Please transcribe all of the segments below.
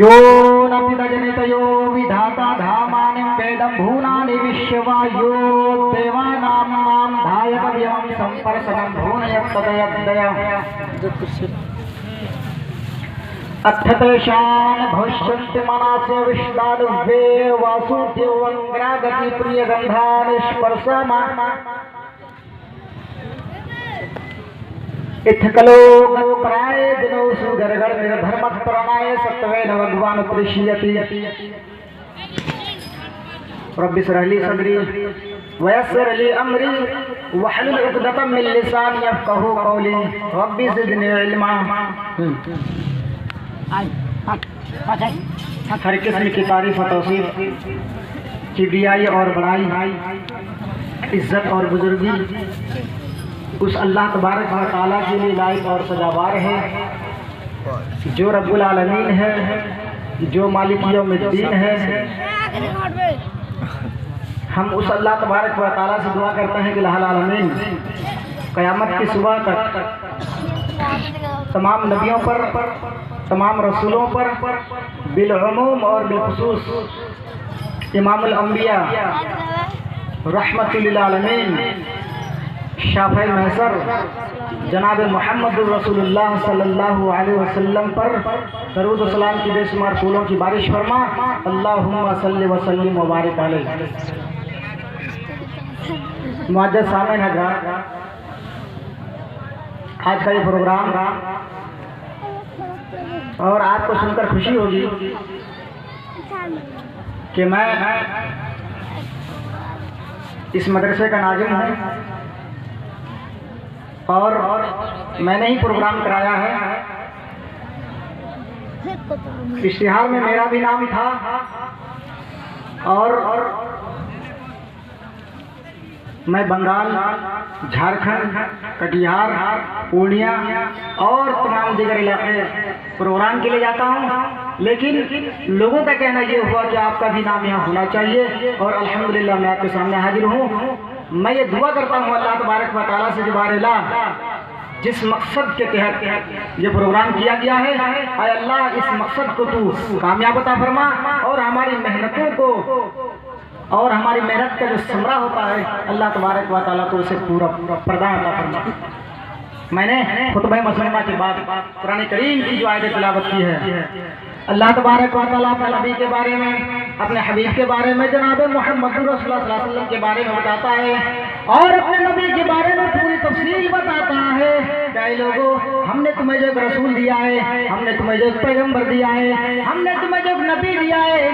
यो नपिदजनितयो विधाता धामानिं वेदं भूनानि विश्वा यो देवानां मां धायकव्यं सम्पर्शनं भूनयत्तदयद्दय अर्थतेषां भविष्यन्ति मनसो विष्णानुवे वासुदेवङ्ग्रागति प्रियगन्धानि स्पर्शमा इत्थकलो प्राय दिनो सुगरगड़ निर्धर्मत प्रणाय सत्वेन भगवान प्रेषयति. रब्बि इश्रह ली सदरी वयस्सिर ली अमरी वहलुल उक़दतम मिन लिसानी यफ़क़हू क़ौली. रब्बि ज़िदनी इल्मा. हर किस्म की तारीफ और तौसीफ, किबरियाई और बड़ाई, इज्जत और बुजुर्गी उस अल्लाह तबारक व तआला के लिए लायक और सजावार है जो रब्बुल आलमीन है, जो मालिक यौमिद्दीन है. हम उस अल्लाह तबारक व तआला से दुआ करते हैं कि अल्लाह आलमीन क़यामत की सुबह तक तमाम नबियों पर, तमाम रसूलों पर बिलउमूम और बिलखुसूस इमामुल अंबिया रहमतुल लिल आलमीन शाफ़ी महशर जनाब मोहम्मद रसूलुल्लाह सल्लल्लाहु अलैहि वसल्लम पर दरूद व सलाम की बेशुमार फूलों की बारिश फरमा. अल्लाहुम्मा सल्लि व सल्लिम व बारिक अलैहि. मुअज़्ज़ज़ सामीन हज़रात, आज का ये प्रोग्राम और आपको सुनकर खुशी होगी कि मैं इस मदरसे का नाज़िम हूँ और मैंने ही प्रोग्राम कराया है. इश्तिहार में मेरा भी नाम था और मैं बंगाल, झारखंड, कटिहार, पूर्णिया और तमाम दीगर इलाके प्रोग्राम के लिए जाता हूँ, लेकिन लोगों का कहना ये हुआ कि आपका भी नाम यहाँ होना चाहिए और अल्हम्दुलिल्लाह मैं आपके सामने हाजिर हूँ. मैं ये दुआ करता हूँ अल्लाह तबारक व तआला से जुबारेला जिस मकसद के तहत ये प्रोग्राम किया गया है, आय अल्लाह इस मकसद को तू कामयाब अता फरमा और हमारी मेहनतों को और हमारी मेहनत का जो समरा होता है अल्लाह तबारक व तआला को उसे पूरा प्रदान अता फरमा. मैंने खुतबा मसलमा के बाद कुरान करीम की जो आयत तिलावत की है, अल्लाह तबारक व तआला अपने नबी के बारे में, अपने हबीब के बारे में, जनाब मोहम्मद रसूलुल्लाह सल्लल्लाहु अलैहि वसल्लम के बारे में बताता है और अपने नबी के बारे में पूरी तफसील बताता है. क्या लोगों, हमने तुम्हें जो रसूल दिया है, हमने तुम्हें जो पैगंबर दिया है, हमने तुम्हें जो नबी दिया है,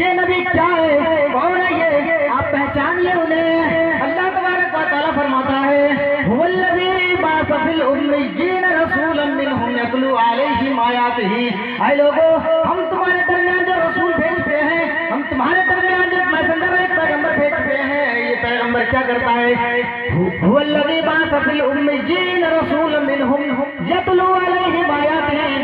ये नबी क्या है, कौन है ये, आप पहचानिए उन्हें. अल्लाह तबारक व तआला फरमाता है हुवल्लज़ी बअस फिल उम्मिय्यीन रसूलन मिनहुम यतलू अलैहिम आयातिही. ऐ लोगों, हम तुम्हारे दरमियान जो रसूल भेजते हैं, हम तुम्हारे दरमियान जो मैसेंजर एक पैगंबर भेजते हैं, ये पैगंबर क्या करता है, हुवल्लज़ी बअस फिल उम्मिय्यीन रसूलन मिनहुम यतलू अलैहिम आयातिही.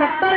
70